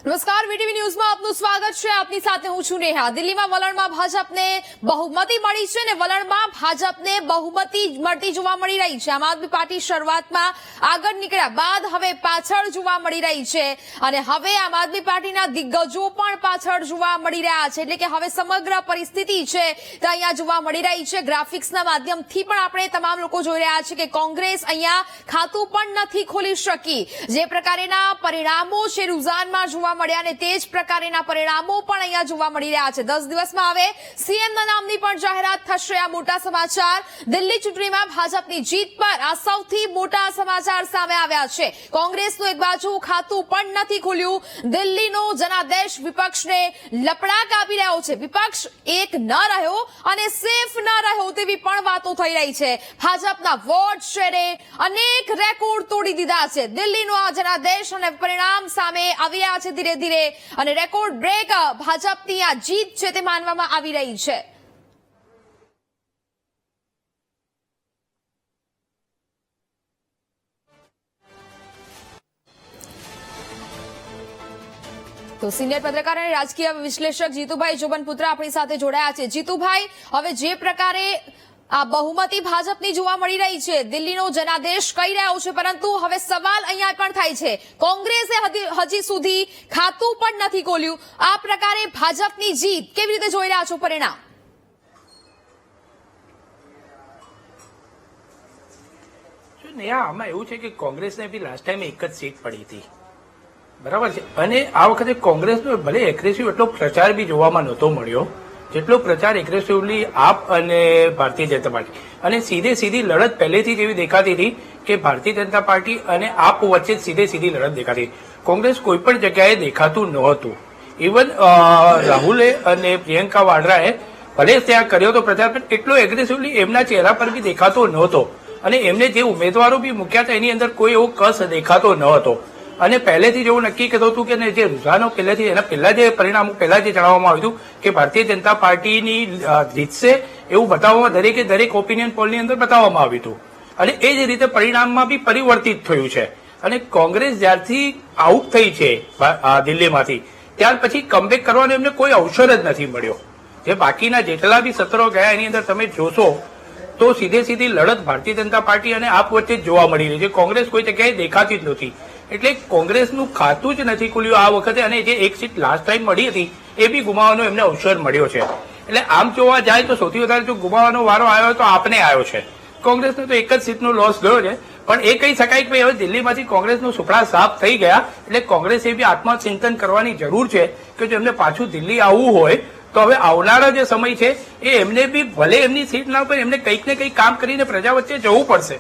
નમસ્કાર, વીટીવી ન્યૂઝમાં આપનું સ્વાગત છે। આપની સાથે હું છું નેહા। દિલ્હીમાં વલણમાં ભાજપને બહુમતી મળી છે અને વલણમાં ભાજપને બહુમતી મળતી જોવા મળી રહી છે। આમ આદમી પાર્ટી શરૂઆતમાં આગળ નીકળ્યા બાદ હવે પાછળ જોવા મળી રહી છે અને હવે આમ આદમી પાર્ટીના દિગ્ગજો પણ પાછળ જોવા મળી રહ્યા છે, એટલે કે હવે સમગ્ર પરિસ્થિતિ છે તે અહીંયા જોવા મળી રહી છે। ગ્રાફિક્સના માધ્યમથી પણ આપણે તમામ લોકો જોઈ રહ્યા છે કે કોંગ્રેસ અહીંયા ખાતું પણ નથી ખોલી શકી। જે પ્રકારના પરિણામો છે રૂઝાનમાં જોવા મળ્યા અને તે જ પ્રકારના પરિણામો પણ અહીંયા જોવા મળી રહ્યા છે। 10 દિવસમાં હવે સીએમના નામની પણ જાહેરાત થશે। આ મોટા સમાચાર દિલ્હી ચૂંટણીમાં ભાજપની જીત પર આ સૌથી મોટા સમાચાર સામે આવ્યા છે। કોંગ્રેસનું એક બાજુ ખાતું પણ નથી ખુલ્યું, દિલ્હીનો જનાદેશ વિપક્ષને લપડાક આપી રહ્યો છે। વિપક્ષ એક ન રહ્યો અને સેફ ન રહ્યો તેવી પણ વાતો થઈ રહી છે। ભાજપના વોટ શેરે અનેક રેકોર્ડ તોડી દીધા છે। દિલ્હીનો આ જનાદેશ અને પરિણામ સામે આવી રહ્યા છે ધીરે ધીરે અને રેકોર્ડ બ્રેક ભાજપની આ જીત છે તે માનવામાં આવી રહી છે। તો સિનિયર પત્રકાર અને રાજકીય વિશ્લેષક જીતુભાઈ જોબનપુત્ર આપણી સાથે જોડાયા છે। જીતુભાઈ, હવે જે પ્રકારે આ બહુમતી ભાજપની જોવા મળી રહી છે, દિલ્હીનો જનાદેશ કહી રહ્યો છે, પરંતુ હવે સવાલ અહીંયા પણ થાય છે, કોંગ્રેસે હજી સુધી ખાતું પણ નથી ખોલ્યું। આ પ્રકારે ભાજપની જીત કેવી રીતે જોઈ રહ્યા છો પરિણામ? આમાં એવું છે કે કોંગ્રેસને બી લાસ્ટ ટાઈમ એક જ સીટ પડી હતી, બરાબર છે, અને આ વખતે કોંગ્રેસનો ભલે એગ્રેસિવ એટલો પ્રચાર બી જોવામાં નહોતો મળ્યો જેટલો પ્રચાર એગ્રેસિવલી આપ અને ભારતીય જનતા પાર્ટી, અને સીધી લડત પહેલેથી જ એવી દેખાતી હતી કે ભારતીય જનતા પાર્ટી અને આપ વચ્ચે સીધી લડત દેખાતી। કોંગ્રેસ કોઈ પણ જગ્યાએ દેખાતું નહોતું। ઇવન રાહુલે અને પ્રિયંકા વાડરાએ ભલે ત્યાં કર્યો તો પ્રચાર, પણ એટલો એગ્રેસિવલી એમના ચહેરા પર બી દેખાતો નહોતો અને એમને જે ઉમેદવારો બી મૂક્યા હતા એની અંદર કોઈ એવો કસ દેખાતો ન હતો અને પહેલેથી જેવું નક્કી કહેતો હતું કે જે રૂઝાનો પહેલેથી એના પહેલા જે પરિણામો પહેલા જે જણાવવામાં આવ્યું હતું કે ભારતીય જનતા પાર્ટીની જીતશે એવું બતાવવામાં દરેક ઓપિનિયન પોલની અંદર બતાવવામાં આવ્યું હતું અને એ જ રીતે પરિણામમાં બી પરિવર્તિત થયું છે। અને કોંગ્રેસ જ્યારથી આઉટ થઈ છે દિલ્હીમાંથી ત્યાર પછી કમબેક કરવાનો એમને કોઈ અવસર જ નથી મળ્યો। જે બાકીના જેટલા બી સત્રો ગયા એની અંદર તમે જોશો તો સીધી લડત ભારતીય જનતા પાર્ટી અને આપ વચ્ચે જ જોવા મળી રહી છે। કોંગ્રેસ કોઈ જગ્યાએ દેખાતી જ નહોતી, એટલે કોંગ્રેસનું ખાતું જ નથી ખુલ્યું આ વખતે અને જે એક સીટ લાસ્ટ ટાઈમ મળી હતી એ બી ગુમાવવાનો એમને અવસર મળ્યો છે। એટલે આમ જોવા જાય તો સૌથી વધારે જો ગુમાવવાનો વારો આવ્યો તો આપને આવ્યો છે। કોંગ્રેસને તો એક જ સીટનો લોસ ગયો છે, પણ એ કહી શકાય કે હવે દિલ્હીમાંથી કોંગ્રેસનું સુપડા સાફ થઈ ગયા, એટલે કોંગ્રેસે બી આત્મચિંતન કરવાની જરૂર છે કે જો એમને પાછું દિલ્હી આવવું હોય તો હવે આવનારા જે સમય છે એ એમને બી ભલે એમની સીટ ના હોય એમને કંઈક ને કંઈક કામ કરીને પ્રજા વચ્ચે જવું પડશે।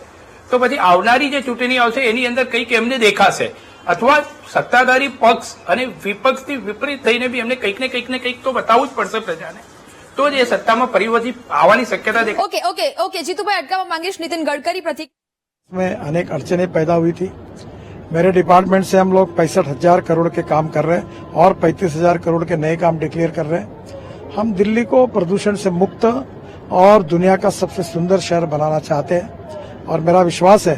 તો પછી આવનારી જે ચૂંટણી આવશે એની અંદર કંઈક એમને દેખાશે, અથવા સત્તાધારી પક્ષ અને વિપક્ષથી વિપરીત થઈને બી એમને કંઈક ને કંઈક તો બતાવવું જ પડશે પ્રજાને, તો જ એ સત્તામાં પરિવર્તિત આવવાની શક્યતા દેખાય। ओके जीतूभाई, अटकावा मांगेश नितिन गडकरी प्रतीक में अनेक अड़चने पैदा हुई थी। मेरे डिपार्टमेंट से हम लोग 65,000 करोड़ के काम कर रहे हैं और 35,000 करोड़ के नए काम डिक्लेयर कर रहे हैं। हम दिल्ली को प्रदूषण से मुक्त और दुनिया का सबसे सुंदर शहर बनाना चाहते हैं और मेरा विश्वास है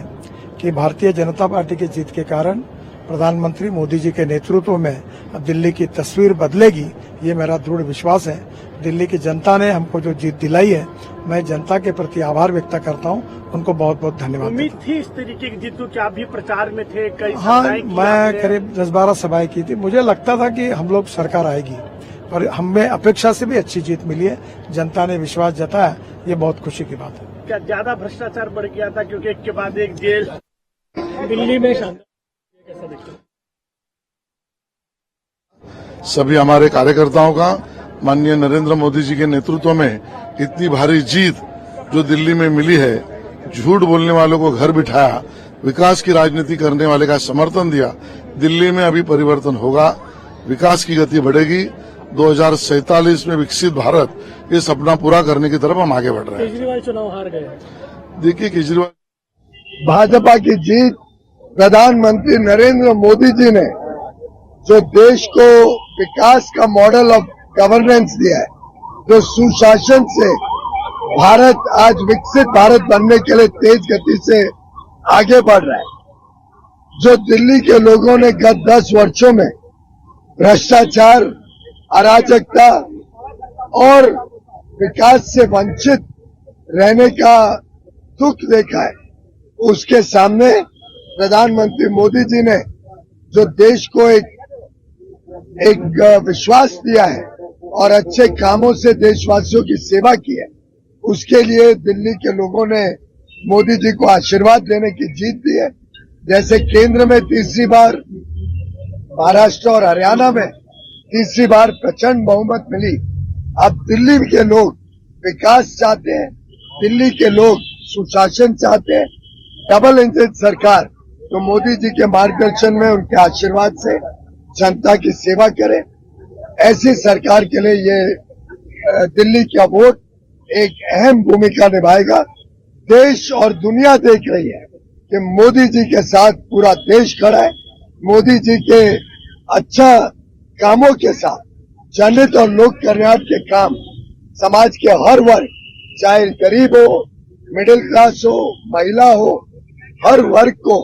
कि भारतीय जनता पार्टी की जीत के कारण प्रधानमंत्री मोदी जी के नेतृत्व में अब दिल्ली की तस्वीर बदलेगी, ये मेरा दृढ़ विश्वास है। दिल्ली की जनता ने हमको जो जीत दिलाई है, मैं जनता के प्रति आभार व्यक्त करता हूँ, उनको बहुत बहुत धन्यवाद। उम्मीद थी इस तरीके की जीत कि आप भी प्रचार में थे, कई हाँ, मैं करीब 10-12 सभाएं की थी। मुझे लगता था कि हम लोग सरकार आएगी, पर हमें अपेक्षा से भी अच्छी जीत मिली है। जनता ने विश्वास जताया, ये बहुत खुशी की बात है। क्या ज्यादा भ्रष्टाचार बढ़ गया था, क्योंकि एक के बाद एक जेल दिल्ली में कैसा देखते हैं? सभी हमारे कार्यकर्ताओं का माननीय नरेंद्र मोदी जी के नेतृत्व में इतनी भारी जीत जो दिल्ली में मिली है, झूठ बोलने वालों को घर बिठाया, विकास की राजनीति करने वाले का समर्थन दिया। दिल्ली में अभी परिवर्तन होगा, विकास की गति बढ़ेगी। 2047 में विकसित भारत, ये सपना पूरा करने की तरफ हम आगे बढ़ रहे हैं। केजरीवाल चुनाव हार गए, देखिए केजरीवाल भाजपा की जीत, प्रधानमंत्री नरेंद्र मोदी जी ने जो देश को विकास का मॉडल ऑफ गवर्नेंस दिया है, जो सुशासन से भारत आज विकसित भारत बनने के लिए तेज गति से आगे बढ़ रहा है, जो दिल्ली के लोगों ने गत 10 वर्षों में भ्रष्टाचार, अराजकता और विकास से वंचित रहने का दुख देखा है, उसके सामने प्रधानमंत्री मोदी जी ने जो देश को एक विश्वास दिया है और अच्छे कामों से देशवासियों की सेवा की है, उसके लिए दिल्ली के लोगों ने मोदी जी को आशीर्वाद देने की जीत दी है। जैसे केंद्र में तीसरी बार, महाराष्ट्र और हरियाणा में तीसरी बार प्रचंड बहुमत मिली। अब दिल्ली के लोग विकास चाहते हैं, दिल्ली के लोग सुशासन चाहते हैं, डबल इंजन सरकार। तो मोदी जी के मार्गदर्शन में, उनके आशीर्वाद से जनता की सेवा करें, ऐसी सरकार के लिए ये दिल्ली का वोट एक अहम भूमिका निभाएगा। देश और दुनिया देख रही है कि मोदी जी के साथ पूरा देश खड़ा है। मोदी जी के अच्छा कामों के साथ जनहित और लोक कल्याण के काम समाज के हर वर्ग, चाहे गरीब हो, मिडिल क्लास हो, महिला हो, हर वर्ग को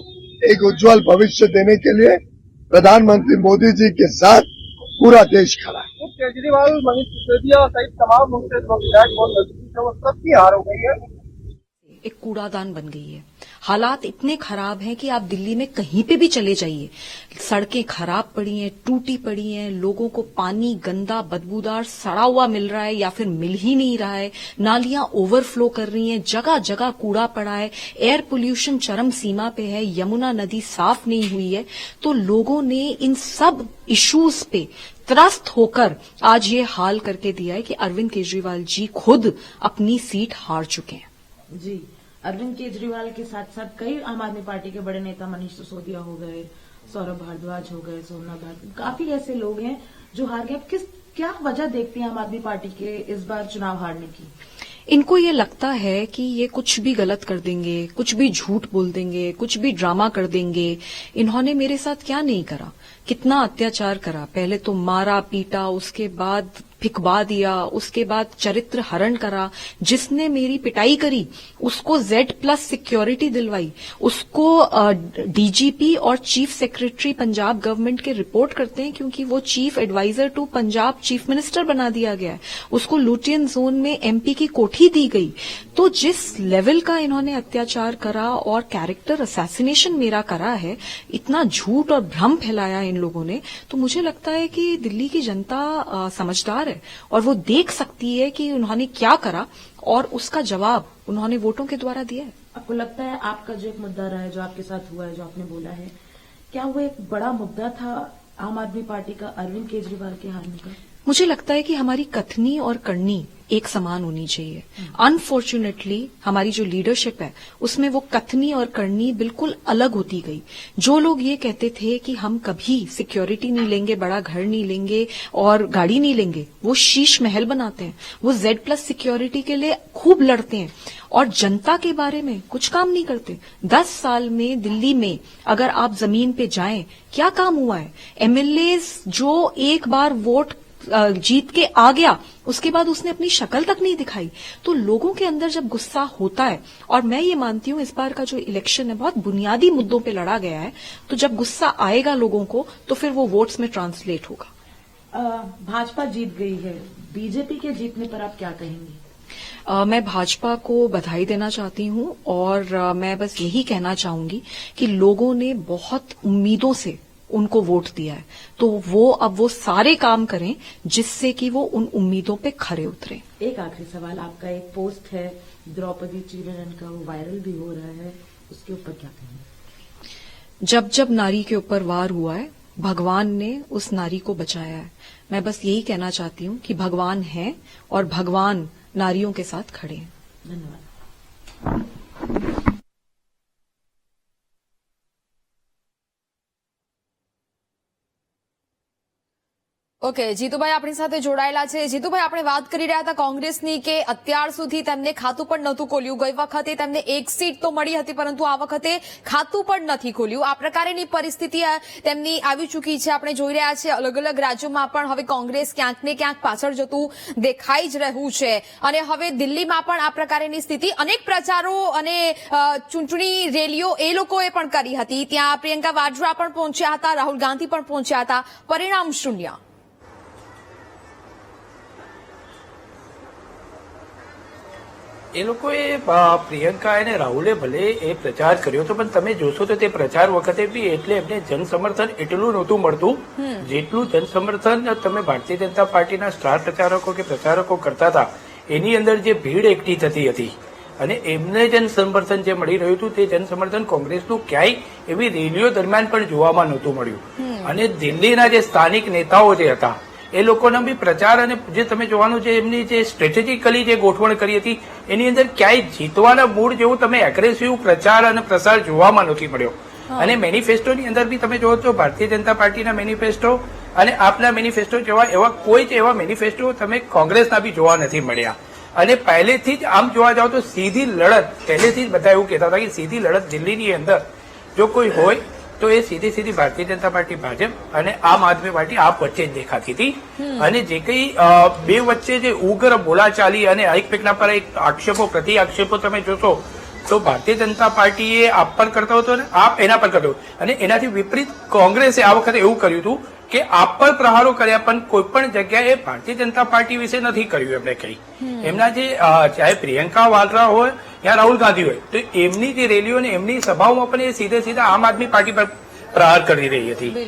एक उज्जवल भविष्य देने के लिए प्रधानमंत्री मोदी जी के साथ पूरा देश खड़ा है। तो केजरीवाल, मनीष सिसोदिया सहित तमाम उनसे जो विधायक बहुत नजदीक है, वो सबकी हार हो गई है। एक कूड़ादान बन गई है। हालात इतने खराब हैं कि आप दिल्ली में कहीं पे भी चले जाइए, सड़कें खराब पड़ी हैं, टूटी पड़ी हैं, लोगों को पानी गंदा, बदबूदार, सड़ा हुआ मिल रहा है या फिर मिल ही नहीं रहा है, नालियां ओवरफ्लो कर रही हैं, जगह जगह कूड़ा पड़ा है, एयर पोल्यूशन चरम सीमा पे है, यमुना नदी साफ नहीं हुई है। तो लोगों ने इन सब इश्यूज पे त्रस्त होकर आज ये हाल करके दिया है कि अरविंद केजरीवाल जी खुद अपनी सीट हार चुके हैं। जी, अरविंद केजरीवाल के साथ साथ कई आम आदमी पार्टी के बड़े नेता, मनीष सिसोदिया हो गए, सौरभ भारद्वाज हो गए, सोमनाथ भारती, काफी ऐसे लोग हैं जो हार गए। क्या वजह देखती हैं आम आदमी पार्टी के इस बार चुनाव हारने की? इनको ये लगता है कि ये कुछ भी गलत कर देंगे, कुछ भी झूठ बोल देंगे, कुछ भी ड्रामा कर देंगे। इन्होंने मेरे साथ क्या नहीं करा, कितना अत्याचार करा। पहले तो मारा पीटा, उसके बाद फिकवा दिया, उसके बाद चरित्र हरण करा। जिसने मेरी पिटाई करी उसको Z+ सिक्योरिटी दिलवाई, उसको डीजीपी और चीफ सेक्रेटरी पंजाब गवर्नमेंट के रिपोर्ट करते हैं क्योंकि वो chief adviser to Punjab chief minister बना दिया गया है। उसको लुटियन जोन में MP की कोठी दी गई। तो जिस लेवल का इन्होंने अत्याचार करा और कैरेक्टर असैसिनेशन मेरा करा है, इतना झूठ और भ्रम फैलाया इन लोगों ने, तो मुझे लगता है कि दिल्ली की जनता समझदार है और वो देख सकती है कि उन्होंने क्या करा और उसका जवाब उन्होंने वोटों के द्वारा दिया है। आपको लगता है आपका जो एक मुद्दा रहा है, जो आपके साथ हुआ है, जो आपने बोला है, क्या वो एक बड़ा मुद्दा था आम आदमी पार्टी का अरविंद केजरीवाल के हारने का? मुझे लगता है कि हमारी कथनी और करनी एक समान होनी चाहिए। अनफॉर्चुनेटली हमारी जो लीडरशिप है उसमें वो कथनी और करनी बिल्कुल अलग होती गई। जो लोग ये कहते थे कि हम कभी सिक्योरिटी नहीं लेंगे, बड़ा घर नहीं लेंगे और गाड़ी नहीं लेंगे, वो शीश महल बनाते हैं। वो Z+ सिक्योरिटी के लिए खूब लड़ते हैं और जनता के बारे में कुछ काम नहीं करते। 10 साल में दिल्ली में अगर आप जमीन पे जाएं, क्या काम हुआ है? MLAs जो एक बार वोट जीत के आ गया, उसके बाद उसने अपनी शक्ल तक नहीं दिखाई। तो लोगों के अंदर जब गुस्सा होता है, और मैं ये मानती हूं इस बार का जो इलेक्शन है बहुत बुनियादी मुद्दों पे लड़ा गया है, तो जब गुस्सा आएगा लोगों को तो फिर वो वोट्स में ट्रांसलेट होगा। भाजपा जीत गई है, बीजेपी के जीतने पर आप क्या कहेंगी? मैं भाजपा को बधाई देना चाहती हूं और मैं बस यही कहना चाहूंगी कि लोगों ने बहुत उम्मीदों से उनको वोट दिया है, तो वो अब वो सारे काम करें जिससे कि वो उन उम्मीदों पे खरे उतरे। एक आखिरी सवाल, आपका एक पोस्ट है द्रौपदी चीरन का, वो वायरल भी हो रहा है, उसके ऊपर क्या कहेंगे? जब जब नारी के ऊपर वार हुआ है, भगवान ने उस नारी को बचाया है। मैं बस यही कहना चाहती हूँ कि भगवान है और भगवान नारियों के साथ खड़े हैं। धन्यवाद। ઓકે, જીતુભાઈ આપણી સાથે જોડાયેલા છે. જીતુભાઈ, આપણે વાત કરી રહ્યા હતા કોંગ્રેસની કે અત્યાર સુધી તેમને ખાતું પણ નહોતું ખોલ્યું. ગઈ વખતે તેમને એક સીટ તો મળી હતી, પરંતુ આ વખતે ખાતું પણ નથી ખોલ્યું. આ પ્રકારની પરિસ્થિતિ તેમની આવી ચૂકી છે. આપણે જોઈ રહ્યા છીએ અલગ અલગ રાજ્યોમાં પણ હવે કોંગ્રેસ ક્યાંક ને ક્યાંક પાછળ જતું દેખાઈ જ રહ્યું છે. અને હવે દિલ્હીમાં પણ આ પ્રકારની સ્થિતિ. અનેક પ્રચારો અને ચૂંટણી રેલીઓ એ લોકોએ પણ કરી હતી. ત્યાં પ્રિયંકા વાડ્રા પણ પહોંચ્યા હતા, રાહુલ ગાંધી પણ પહોંચ્યા હતા. પરિણામ શૂન્ય. એ લોકોએ પ્રિયંકા અને રાહુલે ભલે એ પ્રચાર કર્યો હતો, પણ તમે જોશો તો તે પ્રચાર વખતે બી એટલે એમને જનસમર્થન એટલું નહોતું મળતું જેટલું જનસમર્થન તમે ભારતીય જનતા પાર્ટીના સ્ટાર પ્રચારકો કે પ્રચારકો કરતા હતા. એની અંદર જે ભીડ એકઠી થતી હતી અને એમને જનસમર્થન જે મળી રહ્યું હતું તે જનસમર્થન કોંગ્રેસનું ક્યાંય એવી રેલીઓ દરમિયાન પણ જોવામાં નહોતું મળ્યું. અને દિલ્હીના જે સ્થાનિક નેતાઓ જે હતા એ લોકોના બી પ્રચાર અને જે તમે જોવાનું છે એમની જે સ્ટ્રેટેજિકલી જે ગોઠવણ કરી હતી એની અંદર ક્યાંય જીતવાના મૂળ જેવું તમે એગ્રેસિવ પ્રચાર અને પ્રસાર જોવામાં નથી મળ્યો. અને મેનિફેસ્ટોની અંદર બી તમે જોવો છો ભારતીય જનતા પાર્ટીના મેનિફેસ્ટો અને આપના મેનિફેસ્ટો જેવા એવા કોઈ જ એવા મેનિફેસ્ટો તમે કોંગ્રેસના બી જોવા નથી મળ્યા. અને પહેલેથી જ આમ જોવા જાવ તો સીધી લડત પહેલેથી જ બધા એવું કહેતા હતા કે સીધી લડત દિલ્હીની અંદર જો કોઈ હોય તો એ સીધી ભારતીય જનતા પાર્ટી ભાજપ અને આમ આદમી પાર્ટી આપ વચ્ચે જ દેખાતી હતી. અને જે કઈ બે વચ્ચે જે ઉગ્ર બોલાચાલી અને એકમેકના પર એક આક્ષેપો પ્રતિ આક્ષેપો તમે જોશો તો ભારતીય જનતા પાર્ટીએ આપ પર કરતો હતો અને આપ એના પર કરતો. અને એનાથી વિપરીત કોંગ્રેસે આ વખતે એવું કર્યું હતું કે આપ પર પ્રહારો કર્યા, પણ કોઈ પણ જગ્યાએ ભારતીય જનતા પાર્ટી વિશે નથી કર્યું એમને કઈ. એમના જે ચાહે પ્રિયંકા વાડ્રા હોય યા રાહુલ ગાંધી હોય તો એમની જે રેલીઓ અને એમની સભાઓમાં પણ એ સીધા આમ આદમી પાર્ટી પર પ્રહાર કરી રહી હતી.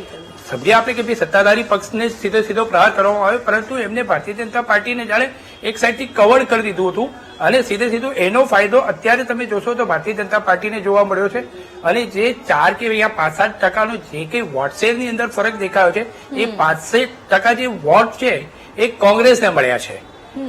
સમજ્યા આપણે કે ભાઈ સત્તાધારી પક્ષને સીધો પ્રહાર કરવામાં આવ્યો, પરંતુ એમને ભારતીય જનતા પાર્ટીને જાણે એક સાઈડથી કવર કરી દીધું હતું અને સીધો એનો ફાયદો અત્યારે તમે જોશો તો ભારતીય જનતા પાર્ટીને જોવા મળ્યો છે. અને જે 4 કે 5-7% જે કંઈ વોટ શેરની અંદર ફરક દેખાયો છે એ 5-7% જે વોટ છે એ કોંગ્રેસને મળ્યા છે.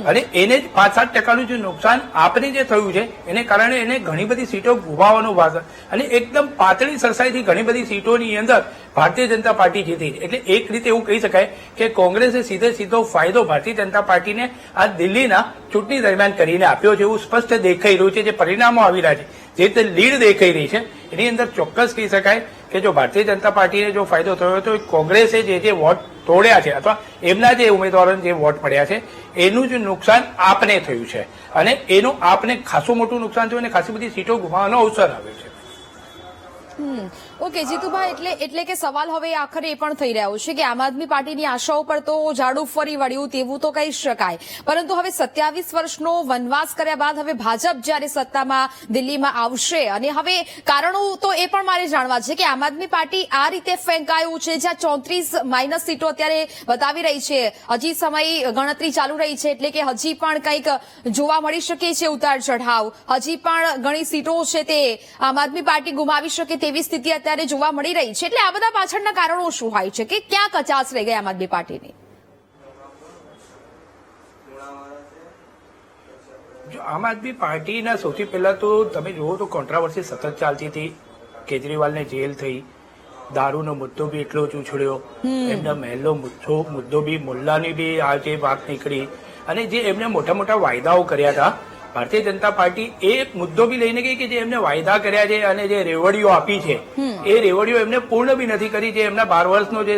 અને એને જ 5-7% જે નુકસાન આપને જે થયું છે એને કારણે એને ઘણી બધી સીટો ગુમાવવાનો ભાગ અને એકદમ પાતળી સરસાઈથી ઘણી બધી સીટોની અંદર ભારતીય જનતા પાર્ટી જીતી. એટલે એક રીતે એવું કહી શકાય કે કોંગ્રેસે સીધો ફાયદો ભારતીય જનતા પાર્ટીને આ દિલ્હીના ચૂંટણી દરમિયાન કરીને આપ્યો છે એવું સ્પષ્ટ દેખાઈ રહ્યું છે. જે પરિણામો આવી રહ્યા છે, જે તે લીડ દેખાઈ રહી છે એની અંદર ચોક્કસ કહી શકાય કે જો ભારતીય જનતા પાર્ટીને જો ફાયદો થયો તો કોંગ્રેસે જે વોટ તોડ્યા છે અથવા એમના જે ઉમેદવારોને જે વોટ મળ્યા છે એનું જ નુકસાન આપને થયું છે. અને એનું આપને ખાસું મોટું નુકસાન થયું અને ખાસી બધી સીટો ગુમાવવાનો અવસર આવ્યો છે. ઓકે જીતુભાઈ, એટલે કે સવાલ હવે આખરે એ પણ થઈ રહ્યો છે કે આમ આદમી પાર્ટીની આશાઓ પર તો ઝાડુ ફરી વળ્યું તેવું તો કહી શકાય, પરંતુ હવે 27 વર્ષનો વનવાસ કર્યા બાદ હવે ભાજપ જ્યારે સત્તામાં દિલ્હીમાં આવશે અને હવે કારણો તો એ પણ મારે જાણવા છે કે આમ આદમી પાર્ટી આ રીતે ફેંકાયું છે જ્યાં 34 માઇનસ સીટો અત્યારે બતાવી રહી છે. હજી સમય ગણતરી ચાલુ રહી છે એટલે કે હજી પણ કંઈક જોવા મળી શકે છે ઉતાર ચઢાવ. હજી પણ ઘણી સીટો છે તે આમ આદમી પાર્ટી ગુમાવી શકે તેવી સ્થિતિ અત્યારે જોવા મળી રહી છે. એટલે આ બધા પાછળના કારણો શું હોય છે કે ક્યાં કચાશ રહી ગઈ આમ આદમી પાર્ટીની? જો આમ આદમી પાર્ટીના સૌથી પહેલા તો તમે જુઓ તો કોન્ટ્રાવર્સી સતત ચાલતી હતી. કેજરીવાલને જેલ થઈ, દારૂનો મુદ્દો બી એટલો જ ઉછળ્યો, એમના મહેલનો મુદ્દો બી મુલ્લાની બી આ જે વાત નીકળી અને જે એમને મોટા મોટા વાયદાઓ કર્યા હતા ભારતીય જનતા પાર્ટી એ મુદ્દો બી લઈને ગઈ કે જે એમને વાયદા કર્યા છે અને જે રેવડીઓ આપી છે એ રેવડીઓ એમને પૂર્ણ બી નથી કરી. જે એમના 12 વર્ષનો જે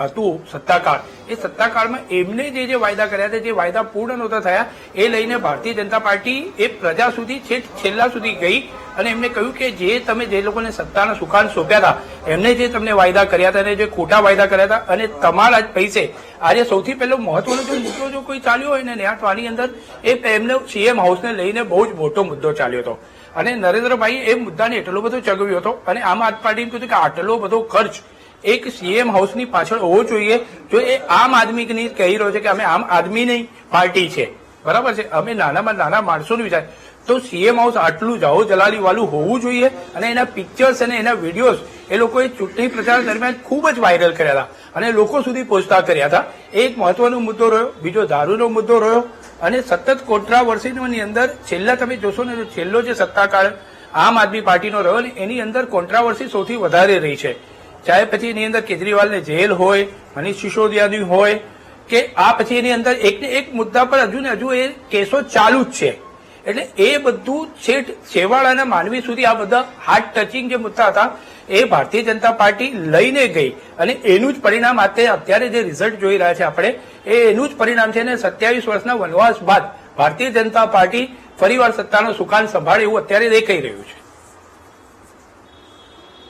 હતું સત્તાકાળ એ સત્તાકાળમાં એમને જે વાયદા કર્યા હતા જે વાયદા પૂર્ણ નહોતા થયા એ લઈને ભારતીય જનતા પાર્ટી એ પ્રજા સુધી છેલ્લા સુધી ગઈ અને એમને કહ્યું કે જે તમે જે લોકોને સત્તાના સુકાન સોંપ્યા હતા એમને જે તમને વાયદા કર્યા હતા અને જે ખોટા વાયદા કર્યા હતા અને તમારા જ પૈસે આજે સૌથી પહેલો મહત્વનો જો મુદ્દો જો કોઈ ચાલ્યો હોય ને તો આની અંદર એ એમને સીએમ હાઉસને લઈને બહુ જ મોટો મુદ્દો ચાલ્યો હતો. અને નરેન્દ્રભાઈ એ મુદ્દાને એટલો બધો ચગવ્યો હતો અને આમ આદમી પાર્ટીએ કીધું કે આટલો બધો ખર્ચ એક સીએમ હાઉસની પાછળ હોવો જોઈએ. જો એ આમ આદમીની કહી રહ્યો છે કે અમે આમ આદમીની પાર્ટી છે, બરાબર છે, અમે નાનામાં નાના માણસોનું વિચાર તો સીએમ હાઉસ આટલું જાઓ જલાલી વાળું હોવું જોઈએ. અને એના પિક્ચર્સ અને એના વિડીયોઝ એ લોકોએ ચૂંટણી પ્રચાર દરમિયાન ખૂબ જ વાયરલ કર્યા હતા અને લોકો સુધી પહોંચતા કર્યા હતા. એક મહત્વનો મુદ્દો રહ્યો. બીજો દારૂનો મુદ્દો રહ્યો અને સતત કોન્ટ્રાવર્સીની અંદર છેલ્લા તમે જોશો ને છેલ્લો જે સત્તાકાળ આમ આદમી પાર્ટીનો રહ્યો ને એની અંદર કોન્ટ્રાવર્સી સૌથી વધારે રહી છે. ચાહે પછી એની અંદર કેજરીવાલને જેલ હોય, મનીષ સિસોદિયાની હોય કે આ પછી એની અંદર એક ને એક મુદ્દા પર હજુ ને હજુ એ કેસો ચાલુ જ છે. એટલે એ બધું છેક છેવાડાના માનવી સુધી આ બધા હાર્ટ ટચિંગ જે મુદ્દા હતા એ ભારતીય જનતા પાર્ટી લઈને ગઈ અને એનું જ પરિણામ અત્યારે જે રિઝલ્ટ જોઈ રહ્યા છે આપણે એનું જ પરિણામ છે. અને 27 વર્ષના વનવાસ બાદ ભારતીય જનતા પાર્ટી ફરીવાર સત્તાનો સુકાન સંભાળે એવું અત્યારે દેખાઈ રહ્યું છે.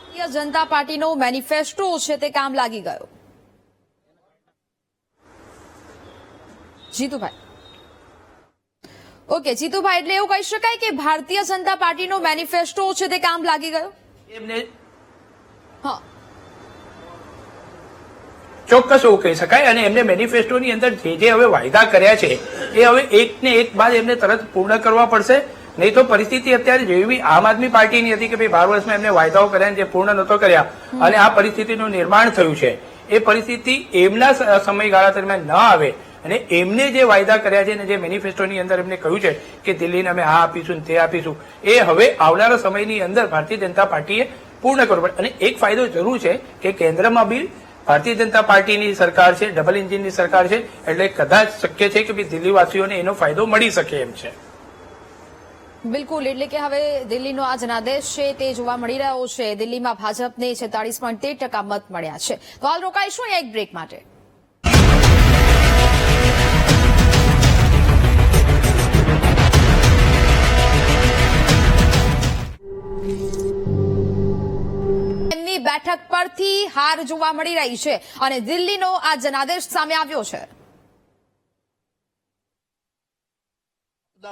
ભારતીય જનતા પાર્ટીનો મેનિફેસ્ટો છે તે કામ લાગી ગયો. જીતુભાઈ, ઓકે જીતુભાઈ, એટલે એવું કહી શકાય કે ભારતીય જનતા પાર્ટીનો મેનિફેસ્ટો છે તે કામ લાગી ગયો. એમને હા, ચોક્કસ એવું કહી શકાય. અને એમને મેનિફેસ્ટોની અંદર જે હવે વાયદા કર્યા છે એ હવે એક ને એક બાદ એમને તરત પૂર્ણ કરવા પડશે. નહીં તો પરિસ્થિતિ અત્યારે જેવી આમ આદમી પાર્ટીની હતી કે ભાઈ 12 વર્ષમાં એમને વાયદાઓ કર્યા જે પૂર્ણ નહોતો કર્યા અને આ પરિસ્થિતિનું નિર્માણ થયું છે, એ પરિસ્થિતિ એમના સમયગાળા દરમિયાન ન આવે અને એમને જે વાયદા કર્યા છે અને જે મેનિફેસ્ટોની અંદર એમને કહ્યું છે કે દિલ્હીને અમે આ આપીશું તે આપીશું, એ હવે આવનારા સમયની અંદર ભારતીય જનતા પાર્ટીએ પૂર્ણ કરવું પડે. અને એક ફાયદો જરૂર છે કે કેન્દ્રમાં બી ભારતીય જનતા પાર્ટીની સરકાર છે, ડબલ એન્જિનની સરકાર છે, એટલે કદાચ શક્ય છે કે દિલ્હીવાસીઓને એનો ફાયદો મળી શકે એમ છે. બિલકુલ. એટલે કે હવે દિલ્હીનો આ જનાદેશ છે તે જોવા મળી રહ્યો છે. દિલ્હીમાં ભાજપને 46.13% મત મળ્યા છે. તો હાલ રોકાઈશું અહીંયા એક બ્રેક માટે. એમની બેઠક પરથી હાર જોવા મળી રહી છે અને દિલ્હીનો આ જનાદેશ સામે આવ્યો છે.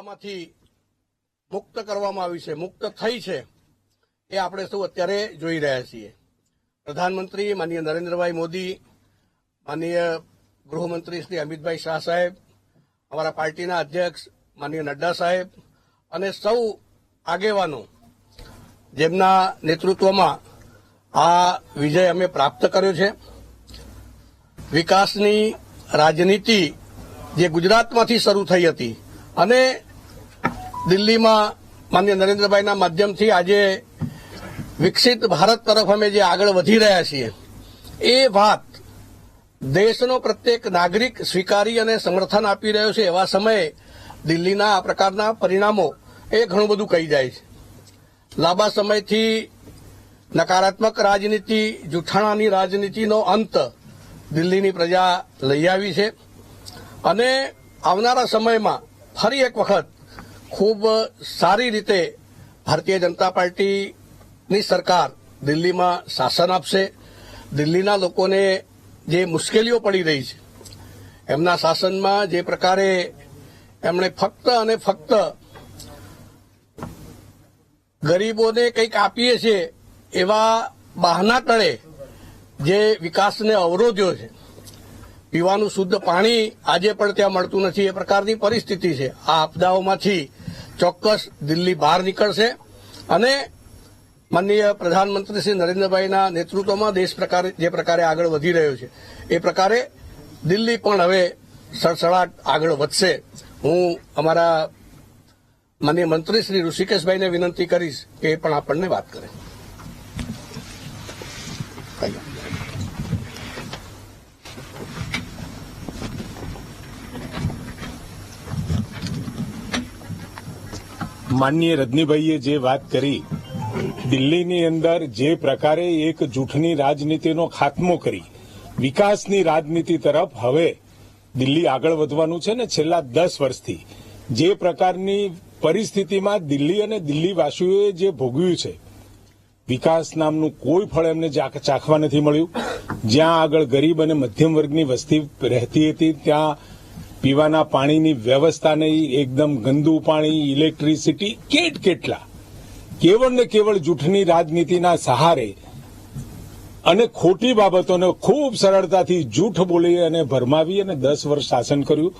માંથી મુક્ત કરવામાં આવી છે, મુક્ત થઈ છે, એ આપણે સૌ અત્યારે જોઈ રહ્યા છીએ. પ્રધાનમંત્રી માનનીય નરેન્દ્રભાઈ મોદી, માનનીય ગૃહમંત્રી શ્રી અમિતભાઈ શાહ સાહેબ, અમારા પાર્ટીના અધ્યક્ષ માનનીય નડ્ડા સાહેબ અને સૌ આગેવાનો જેમના નેતૃત્વમાં આ વિજય અમે પ્રાપ્ત કર્યો છે. વિકાસની રાજનીતિ જે ગુજરાતમાંથી શરૂ થઈ હતી અને દિલ્હીમાં માનનીય નરેન્દ્રભાઈના માધ્યમથી આજે વિકસિત ભારત તરફ અમે જે આગળ વધી રહ્યા છીએ, એ વાત દેશનો પ્રત્યેક નાગરિક સ્વીકારી અને સમર્થન આપી રહ્યો છે. એવા સમયે દિલ્હીના આ પ્રકારના પરિણામો એ ઘણું બધું કહી જાય છે. લાંબા સમયથી નકારાત્મક રાજનીતિ, જૂઠાણાની રાજનીતિનો અંત દિલ્હીની પ્રજા લઈ આવી છે અને આવનારા સમયમાં ફરી એક વખત ખૂબ સારી રીતે ભારતીય જનતા પાર્ટીની સરકાર દિલ્હીમાં શાસન આપશે. દિલ્હીના લોકોને જે મુશ્કેલીઓ પડી રહી છે, એમના શાસનમાં જે પ્રકારે એમણે ફક્ત અને ફક્ત ગરીબોને કંઈક આપીએ છીએ એવા બહાના તળે જે વિકાસને અવરોધ્યો છે, પીવાનું શુદ્ધ પાણી આજે પણ ત્યાં મળતું નથી, એ પ્રકારની પરિસ્થિતિ છે. આ આપદાઓમાંથી ચોક્કસ દિલ્હી બહાર નીકળશે અને માનનીય પ્રધાનમંત્રી શ્રી નરેન્દ્રભાઈના નેતૃત્વમાં દેશ જે પ્રકારે આગળ વધી રહ્યો છે, એ પ્રકારે દિલ્હી પણ હવે સડસડાટ આગળ વધશે. હું અમારા માનનીય મંત્રી શ્રી ઋષિકેશભાઈને વિનંતી કરીશ કે એ પણ આપણને વાત કરે. માનનીય રજનીભાઈએ જે વાત કરી, દિલ્હીની અંદર જે પ્રકારે એક જૂઠની રાજનીતિનો ખાત્મો કરી વિકાસની રાજનીતિ તરફ હવે દિલ્હી આગળ વધવાનું છે ને, છેલ્લા 10 વર્ષથી જે પ્રકારની પરિસ્થિતિમાં દિલ્હી અને દિલ્હીવાસીઓએ જે ભોગવ્યું છે, વિકાસ નામનું કોઈ ફળ એમને ચાખવા નથી મળ્યું. જ્યાં આગળ ગરીબ અને મધ્યમ વર્ગની વસ્તી રહેતી હતી ત્યાં પીવાના પાણીની વ્યવસ્થા નહીં, એકદમ ગંદુ પાણી, ઇલેક્ટ્રિસિટી, કેટલા કેવળ ને કેવળ જૂઠની રાજનીતિના સહારે અને ખોટી બાબતોને ખૂબ સરળતાથી જૂઠ બોલી અને ભરમાવી અને 10 વર્ષ શાસન કર્યું.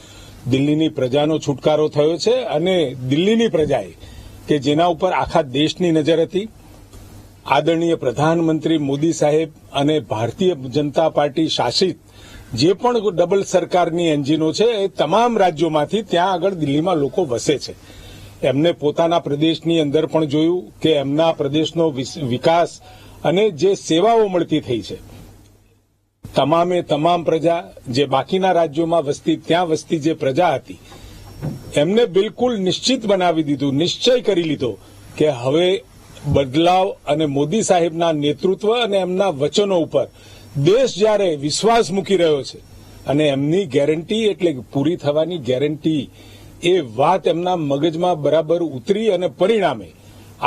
દિલ્હીની પ્રજાનો છુટકારો થયો છે અને દિલ્હીની પ્રજાએ કે જેના ઉપર આખા દેશની નજર હતી, આદરણીય પ્રધાનમંત્રી મોદી સાહેબ અને ભારતીય જનતા પાર્ટી શાસિત જે પણ ડબલ સરકારની એન્જિનો છે એ તમામ રાજ્યોમાંથી ત્યાં આગળ દિલ્હીમાં લોકો વસે છે. એમને પોતાના પ્રદેશની અંદર પણ જોયું કે એમના પ્રદેશનો વિકાસ અને જે સેવાઓ મળતી થઈ છે, તમામે તમામ પ્રજા જે બાકીના રાજ્યોમાં વસતી ત્યાં વસતી જે પ્રજા હતી એમને બિલકુલ નિશ્ચિત બનાવી દીધું, નિશ્ચય કરી લીધો કે હવે બદલાવ અને મોદી સાહેબના નેતૃત્વ અને એમના વચનો ઉપર દેશ જ્યારે વિશ્વાસ મૂકી રહ્યો છે અને એમની ગેરંટી એટલે પૂરી થવાની ગેરંટી એ વાત એમના મગજમાં બરાબર ઉતરી અને પરિણામે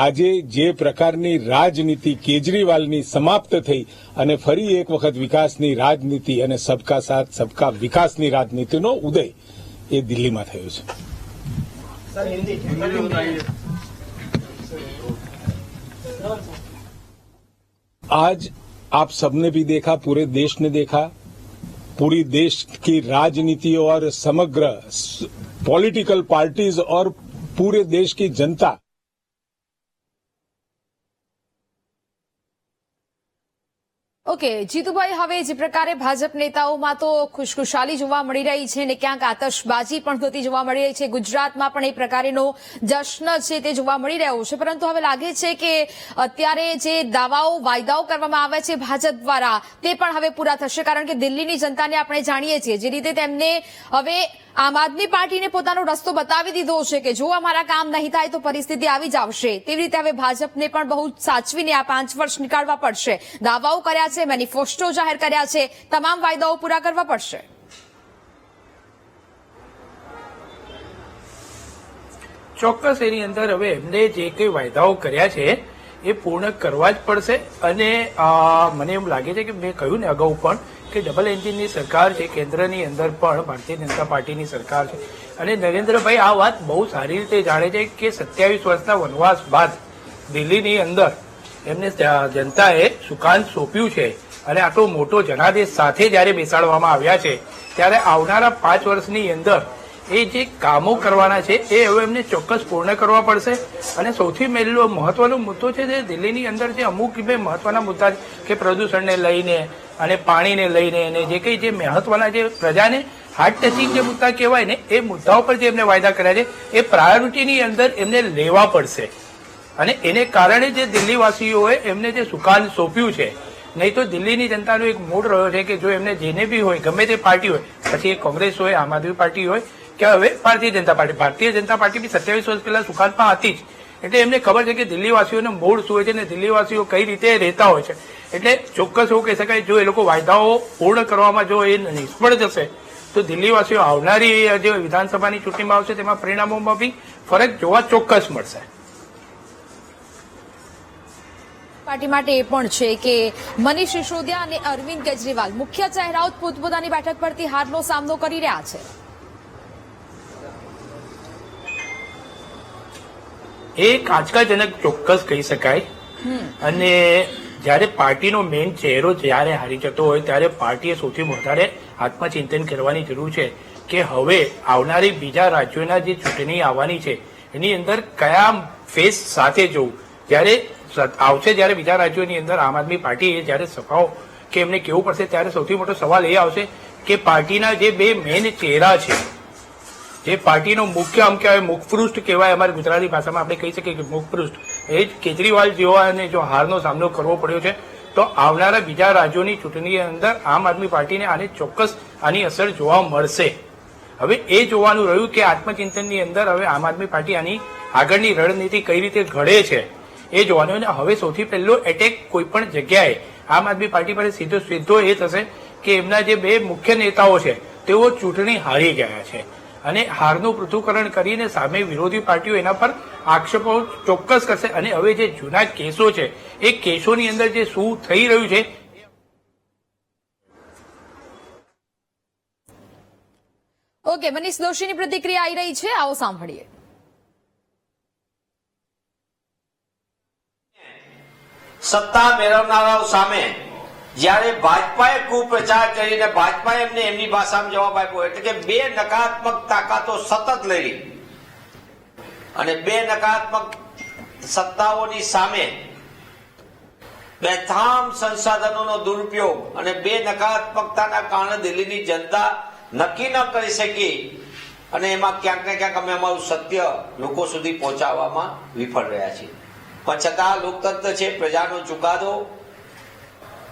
આજે જે પ્રકારની રાજનીતિ કેજરીવાલની સમાપ્ત થઈ અને ફરી એક વખત વિકાસની રાજનીતિ અને સબકા સાથ સબકા વિકાસની રાજનીતિનો ઉદય એ દિલ્હીમાં થયો છે. आज आप सबने भी देखा, पूरे देश ने देखा, पूरी देश की राजनीति और समग्र पॉलिटिकल पार्टीज और पूरे देश की जनता ઓકે જીતુભાઈ, હવે જે પ્રકારે ભાજપ નેતાઓમાં તો ખુશખુશાલી જોવા મળી રહી છે ને ક્યાંક આતશબાજી પણ થતી જોવા મળી રહી છે, ગુજરાતમાં પણ એ પ્રકારનો જશ્ન છે તે જોવા મળી રહ્યો છે, પરંતુ હવે લાગે છે કે અત્યારે જે દાવાઓ વાયદાઓ કરવામાં આવ્યા છે ભાજપ દ્વારા તે પણ હવે પૂરા થશે, કારણ કે દિલ્હીની જનતાને આપણે જાણીએ છીએ જે રીતે તેમને હવે આમ આદમી પાર્ટીને પોતાનો રસ્તો બતાવી દીધો છે કે જો અમારા કામ નહીં થાય તો પરિસ્થિતિ આવી જ આવશે, તેવી રીતે હવે ભાજપને પણ બહુ સાચવીને આ 5 વર્ષ નીકાળવા પડશે. દાવાઓ કર્યા છે, મેનિફેસ્ટો જાહેર કર્યા છે, તમામ વાયદાઓ પૂરા કરવા પડશે. ચોક્કસ એની અંદર હવે એમને જે કંઈ વાયદાઓ કર્યા છે એ પૂર્ણ કરવા જ પડશે. અને મને એમ લાગે છે કે મેં કહ્યું ને અગાઉ પણ કે ડબલ એન્જિનની સરકાર છે, કેન્દ્રની અંદર પણ ભારતીય જનતા પાર્ટીની સરકાર છે અને નરેન્દ્રભાઈ આ વાત બહુ સારી રીતે જાણે છે કે 27 વર્ષના વનવાસ બાદ દિલ્હીની અંદર એમને જનતાએ સુકાન સોંપ્યું છે અને આટલો મોટો જનાદેશ સાથે જ્યારે બેસાડવામાં આવ્યા છે ત્યારે આવનારા 5 વર્ષની અંદર એ જે કામો કરવાના છે એ હવે એમને ચોક્કસ પૂર્ણ કરવા પડશે. અને સૌથી મહત્વનો મુદ્દો છે જે દિલ્હીની અંદર જે અમુક મહત્વના મુદ્દા કે પ્રદૂષણને લઈને અને પાણીને લઈને અને જે કંઈ જે મહત્વના જે પ્રજાને હાર્ટ ટચિંગ જે મુદ્દા કહેવાય ને એ મુદ્દાઓ પર જે એમને વાયદા કર્યા છે એ પ્રાયોરિટીની અંદર એમને લેવા પડશે. અને એને કારણે જે દિલ્હીવાસીઓએ એમને જે સુકાન સોંપ્યું છે, નહીં તો દિલ્હીની જનતાનો એક મૂડ રહ્યો છે કે જો એમને જેને બી હોય ગમે તે પાર્ટી હોય, પછી એ કોંગ્રેસ હોય, આમ આદમી પાર્ટી હોય કે હવે ભારતીય જનતા પાર્ટી બી 27 વર્ષ પહેલા સુકાનમાં હતી જ, એટલે એમને ખબર છે કે દિલ્હીવાસીઓનો મૂડ શું હોય છે અને દિલ્હીવાસીઓ કઈ રીતે રહેતા હોય છે. એટલે ચોક્કસ એવું કહી શકાય જો એ લોકો વાયદાઓ પૂર્ણ કરવામાં જો એ નિષ્ફળ જશે તો દિલ્હીવાસીઓ આવનારી જે વિધાનસભાની ચૂંટણીમાં આવશે તેમાં પરિણામોમાં બી ફરક જોવા ચોક્કસ મળશે. પાર્ટી માટે એ પણ છે કે મનીષ સિસોદિયા અને અરવિંદ કેજરીવાલ મુખ્ય ચહેરાઓ પોતપોતાની બેઠક પરથી હારનો સામનો કરી રહ્યા છે. એક આંચકાજનક ચોક્કસ કહી શકાય. અને જ્યારે પાર્ટીનો મેઇન ચહેરો જ્યારે હારી જતો હોય ત્યારે પાર્ટીએ સૌથી વધારે આત્મચિંતન કરવાની જરૂર છે કે હવે આવનારી બીજા રાજ્યોના જે ચૂંટણી આવવાની છે એની અંદર કયા ફેસ સાથે જવું. જ્યારે આવશે જ્યારે બીજા રાજ્યોની અંદર આમ આદમી પાર્ટી જ્યારે સભાઓ કે એમને કેવું પડશે ત્યારે સૌથી મોટો સવાલ એ આવશે કે પાર્ટીના જે બે મેઇન ચહેરા છે, જે પાર્ટીનો મુખ્ય આમ કહેવાય મુખપૃષ્ઠ કહેવાય, અમારી ગુજરાતી ભાષામાં આપણે કહી શકીએ કે મુખપૃષ્ઠ, એ જ કેજરીવાલ જેવાને જો હારનો સામનો કરવો પડ્યો છે તો આવનારા બીજા રાજ્યોની ચૂંટણીની અંદર આમ આદમી પાર્ટીને આને ચોક્કસ આની અસર જોવા મળશે. હવે એ જોવાનું રહ્યું કે આત્મચિંતનની અંદર હવે આમ આદમી પાર્ટી આની આગળની રણનીતિ કઈ રીતે ઘડે છે એ જોવાનું. અને હવે સૌથી પહેલો એટેક કોઈ પણ જગ્યાએ આમ આદમી પાર્ટી પર સીધો એ થશે કે એમના જે બે મુખ્ય નેતાઓ છે તેઓ ચૂંટણી હારી ગયા છે અને હારનું પૃથ્થકરણ કરીને સામે વિરોધી પાર્ટીઓ એના પર આક્ષેપો ચોક્કસ કરશે. અને હવે જે જૂના કેસો છે એ કેસોની અંદર જે શું થઈ રહ્યું છે. ઓકે, મનીષ દોશીની પ્રતિક્રિયા આવી રહી છે, આવો સાંભળીએ. સત્તા મેળવનારાઓ સામે જ્યારે ભાજપાએ કુપ્રચાર કરીને ભાજપાએ એમને એમની ભાષામાં જવાબ આપ્યો, એટલે કે બે નકારાત્મક તાકાતો સતત લડી અને બે નકારાત્મક સત્તાઓની સામે બેફામ સંસાધનોનો દુરુપયોગ અને બે નકારાત્મકતાના કારણે દિલ્હીની જનતા નક્કી ન કરી શકી અને એમાં ક્યાંક ને ક્યાંક અમે અમારું સત્ય લોકો સુધી પહોંચાડવામાં વિફળ રહ્યા છીએ. પણ છતાં લોકતંત્ર છે, પ્રજાનો ચુકાદો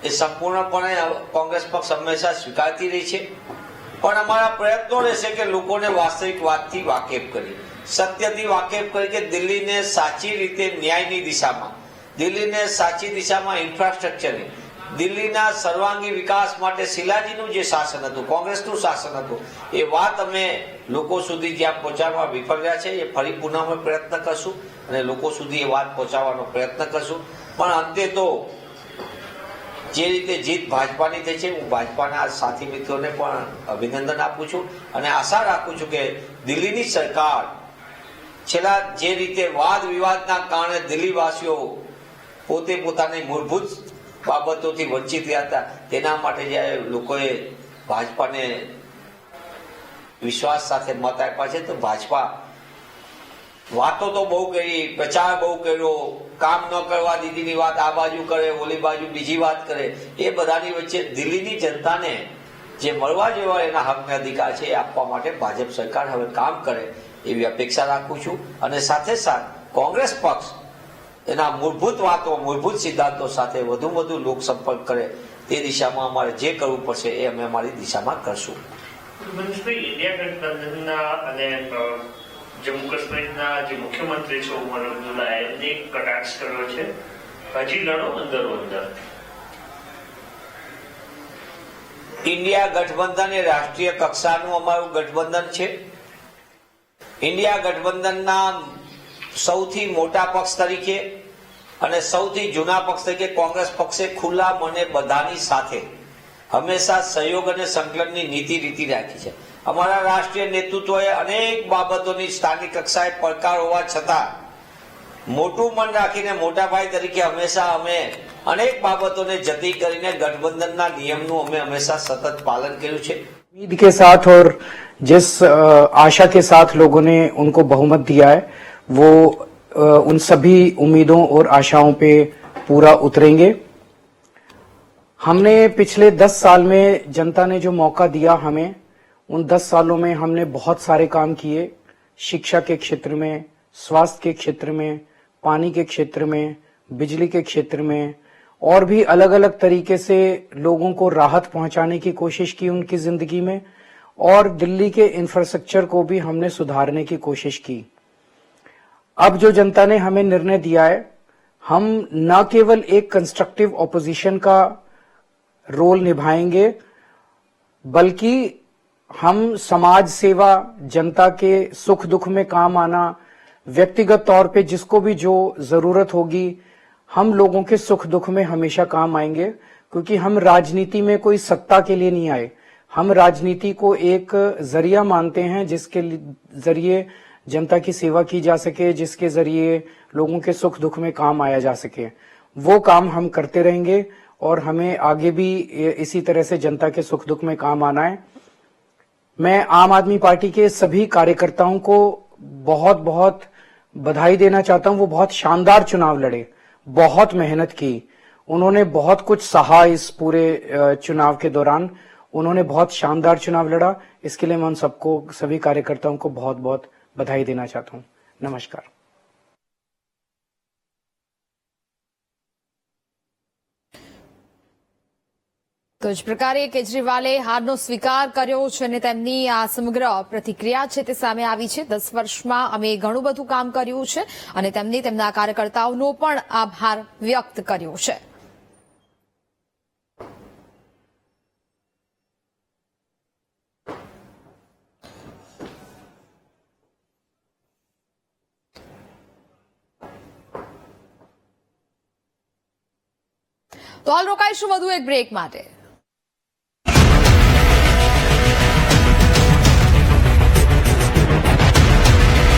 એ સંપૂર્ણપણે કોંગ્રેસ પક્ષ હંમેશા સ્વીકારતી રહી છે, પણ અમારા પ્રયત્નો રહેશે કે લોકોને વાસ્તવિક વાતથી વાકેફ કરી, સત્યથી વાકેફ કરી કે દિલ્હીને સાચી રીતે ન્યાયની દિશામાં, દિલ્હીને સાચી દિશામાં ઇન્ફ્રાસ્ટ્રક્ચરની, દિલ્હીના સર્વાંગી વિકાસ માટે શિલાજીનું જે શાસન હતું, કોંગ્રેસનું શાસન હતું, એ વાત અમે લોકો સુધી જ્યાં પહોંચાડવા વિફળ રહ્યા છે, એ ફરી પુનઃ અમે પ્રયત્ન કરશું અને લોકો સુધી એ વાત પહોંચાડવાનો પ્રયત્ન કરશું. પણ અંતે તો જે રીતે જીત ભાજપાની થઈ છે, હું ભાજપાના સાથી મિત્રોને પણ અભિનંદન આપું છું અને આશા રાખું છું કે દિલ્હીની સરકાર છેલ્લા જે રીતે વાદ વિવાદના કારણે દિલ્હીવાસીઓ પોતે પોતાની મૂળભૂત બાબતોથી વંચિત રહ્યા હતા, તેના માટે જ્યારે લોકોએ ભાજપાને વિશ્વાસ સાથે મત આપ્યા છે, તો ભાજપા વાતો તો બહુ કરી, પ્રચાર બહુ કર્યો, કામ ન કરવા દીધીની વાત આ બાજુ કરે, ઓલી બાજુ બીજી વાત કરે, એ બધાની વચ્ચે દિલ્હીની જનતાને જે મળવા જેવા એના હકને અધિકાર છે એ આપવા માટે ભાજપ સરકાર હવે કામ કરે એવી અપેક્ષા રાખું છું. અને સાથે સાથ કોંગ્રેસ પક્ષ એના મૂળભૂત વાતો, મૂળભૂત સિદ્ધાંતો સાથે વધુ લોકસંપર્ક કરે, તે દિશામાં અમારે જે કરવું પડશે એ અમે અમારી દિશામાં કરશું. મનીષભાઈ, ઇન્ડિયા ગઠબંધનના અને જમ્મુ કાશ્મીરના જે મુખ્યમંત્રી છે ઉમર અબ્દુલ્લા, એમને એક કટાક્ષ કર્યો છે, હજી લડો અંદરો અંદર. ઇન્ડિયા ગઠબંધન એ રાષ્ટ્રીય કક્ષાનું અમારું ગઠબંધન છે. ઇન્ડિયા ગઠબંધનના સૌથી મોટા પક્ષ તરીકે અને સૌથી જૂના પક્ષ તરીકે કોંગ્રેસ પક્ષે ખુલ્લા મને બધાની સાથે હંમેશા સહયોગ અને સંકલનની નીતિ રીતિ રાખી છે. અમારા રાષ્ટ્રીય નેતૃત્વએ અનેક બાબતોની સ્થાનિક કક્ષાએ પડકાર હોવા છતાં મોટું મન રાખીને મોટા ભાઈ તરીકે હંમેશા અમે અનેક બાબતોને જતી કરીને ગઠબંધનના નિયમનું અમે હંમેશા સતત પાલન કર્યું છે. उम्मीद के साथ और जिस आशा के साथ लोगों ने उनको बहुमत दिया है, वो उन सभी उम्मीदों और आशाओं पे पूरा उतरेंगे. हमने पिछले 10 साल में जनता ने जो मौका दिया हमें, उन 10 सालों में हमने बहुत सारे काम किए. शिक्षा के क्षेत्र में, स्वास्थ्य के क्षेत्र में, पानी के क्षेत्र में, बिजली के क्षेत्र में और भी अलग अलग तरीके से लोगों को राहत पहुंचाने की कोशिश की उनकी जिंदगी में, और दिल्ली के इंफ्रास्ट्रक्चर को भी हमने सुधारने की कोशिश की. अब जो जनता ने हमें निर्णय दिया है, हम न केवल एक कंस्ट्रक्टिव ऑपोजिशन का रोल निभाएंगे, बल्कि हम समाज सेवा, जनता के सुख दुख में काम आना, व्यक्तिगत तौर पे जिसको भी जो जरूरत होगी, हम लोगों के सुख दुख में हमेशा काम आएंगे. क्योंकि हम राजनीति में कोई सत्ता के लिए नहीं आए, हम राजनीति को एक जरिया मानते हैं जिसके जरिए जनता की सेवा की जा सके, जिसके जरिए लोगों के सुख दुख में काम आया जा सके. वो काम हम करते रहेंगे और हमें आगे भी इसी तरह से जनता के सुख दुख में काम आना है. मैं आम आदमी पार्टी के सभी कार्यकर्ताओं को बहुत बहुत बधाई देना चाहता हूं. वो बहुत शानदार चुनाव लड़े, बहुत मेहनत की, उन्होंने बहुत कुछ सहा इस पूरे चुनाव के दौरान. उन्होंने बहुत शानदार चुनाव लड़ा. इसके लिए मैं उन सबको, सभी कार्यकर्ताओं को बहुत बहुत बधाई देना चाहता हूं. नमस्कार. તો જ પ્રકારે કેજરીવાલે હારનો સ્વીકાર કર્યો છે અને તેમની આ સમગ્ર પ્રતિક્રિયા છે તે સામે આવી છે. 10 વર્ષમાં અમે ઘણું બધું કામ કર્યું છે અને તેમના કાર્યકર્તાઓનો પણ આભાર વ્યક્ત કર્યો છે. તો હાલ રોકાઈશું વધુ એક બ્રેક માટે.